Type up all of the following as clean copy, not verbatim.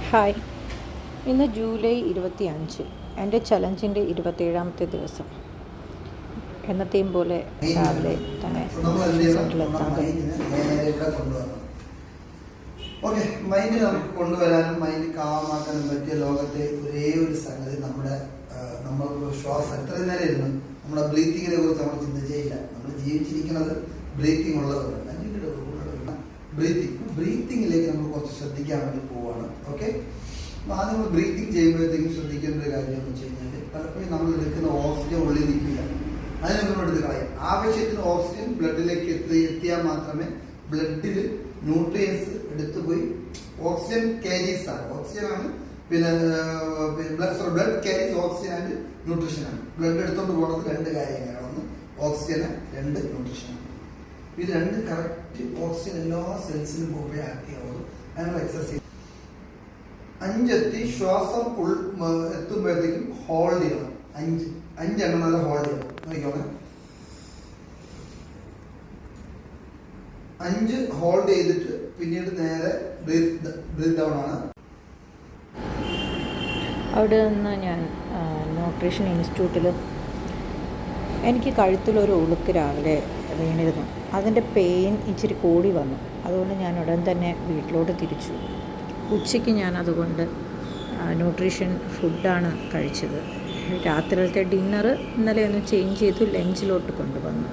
Hi, ഇന്ന് July 25, എൻ്റെ ചലഞ്ചിൻ്റെ 27ാമത്തെ ദിവസം. എന്നത്തെയും പോലെ രാവിലെ തന്നെ സെൻറ്ററിലെത്താൻ ഓക്കെ. മൈൻഡ് നമുക്ക് കൊണ്ടുവരാനും മൈൻഡ് കാമാക്കാനും പറ്റിയ ലോകത്തെ ഒരേ ഒരു സംഗതി നമ്മൾ ശ്വാസം എത്ര നേരം ഇരുന്നു നമ്മുടെ ബ്രീത്തിങ്ങിനെ കുറിച്ച് നമ്മൾ ചിന്തിച്ചേയില്ല. നമ്മൾ ജീവിച്ചിരിക്കുന്നത് ബ്രീത്തിങ് ഉള്ളതുകൊണ്ട് ബ്രീത്തിങ്ങിലേക്ക് നമ്മൾ കുറച്ച് ശ്രദ്ധിക്കാൻ വേണ്ടി പോവാണ്. ഓക്കെ, ആദ്യം നമ്മൾ ബ്രീത്തിങ് ചെയ്യുമ്പോഴത്തേക്കും ശ്രദ്ധിക്കേണ്ട ഒരു കാര്യം എന്ന് വെച്ച് കഴിഞ്ഞാൽ പലപ്പോഴും നമ്മൾ എടുക്കുന്ന ഓക്സിജൻ ഉള്ളിൽ നിൽക്കില്ല, അതിനെ നമ്മൾ എടുത്ത് കളയും. ആവശ്യത്തിന് ഓക്സിജൻ ബ്ലഡിലേക്ക് എത്തിയാൽ മാത്രമേ ബ്ലഡിൽ ന്യൂട്രിയൻസ് എടുത്തു പോയി ഓക്സിജൻ കാരീസ് ആണ്. ഓക്സിജൻ ആണ് ബ്ലഡ് കാരീസ് ഓക്സിജൻ ആൻഡ് ന്യൂട്രീഷൻ ആണ്. ബ്ലഡ് എടുത്തോണ്ട് പോകുന്നത് രണ്ട് കാര്യങ്ങളാണ്. ഒന്ന് ഓക്സിജന്, രണ്ട് ന്യൂട്രീഷനാണ്. ഇത് രണ്ട് കറക്റ്റ് ഓക്സിജൻ എല്ലാ സെൽസിലും പോകുമ്പോഴേ ആക്റ്റീവ് ആവുള്ളൂ. അതിനുള്ള എക്സസൈസ് 5 എത്തി ശ്വാസം എത്തുമ്പോഴത്തേക്കും ഹോൾഡ് ചെയ്യണം. 5 എണ്ണം നല്ല ഹോൾഡ് ചെയ്യണം. നോക്കിക്കോണേ, 5 ഹോൾഡ് ചെയ്തിട്ട് പിന്നീട് നേരെ ബ്രീത്ത് ഡൗൺ ആണ്. അവിടെ നിന്ന് ഞാൻ ന്യൂട്രീഷൻ ഇൻസ്റ്റിറ്റ്യൂട്ടിൽ എനിക്ക് കഴുത്തിലൊരു ഉളുക്ക് രാവിലെ വീണിരുന്നു. അതിൻ്റെ പെയിൻ ഇച്ചിരി കൂടി വന്നു. അതുകൊണ്ട് ഞാൻ ഉടൻ തന്നെ വീട്ടിലോട്ട് തിരിച്ചു. ഉച്ചയ്ക്ക് ഞാൻ അതുകൊണ്ട് ന്യൂട്രീഷൻ ഫുഡാണ് കഴിച്ചത്. രാത്രിയിലത്തെ ഡിന്നർ ഇന്നലെ ഒന്ന് ചേഞ്ച് ചെയ്തു ലഞ്ചിലോട്ട് കൊണ്ടുവന്നു.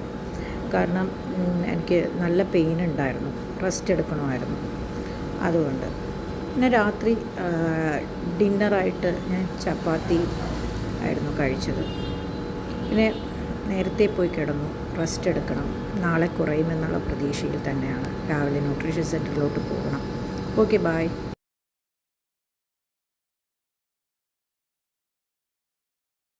കാരണം എനിക്ക് നല്ല പെയിൻ ഉണ്ടായിരുന്നു, റെസ്റ്റ് എടുക്കണമായിരുന്നു. അതുകൊണ്ട് പിന്നെ രാത്രി ഡിന്നറായിട്ട് ഞാൻ ചപ്പാത്തി ആയിരുന്നു കഴിച്ചത്. പിന്നെ നേരത്തെ പോയി കിടന്നു, റെസ്റ്റ് എടുക്കണം. നാളെ കുറയുമെന്നുള്ള പ്രതീക്ഷയിൽ തന്നെയാണ്. രാവിലെ ന്യൂട്രീഷൻ സെൻറ്ററിലോട്ട് പോകണം. Okay, by.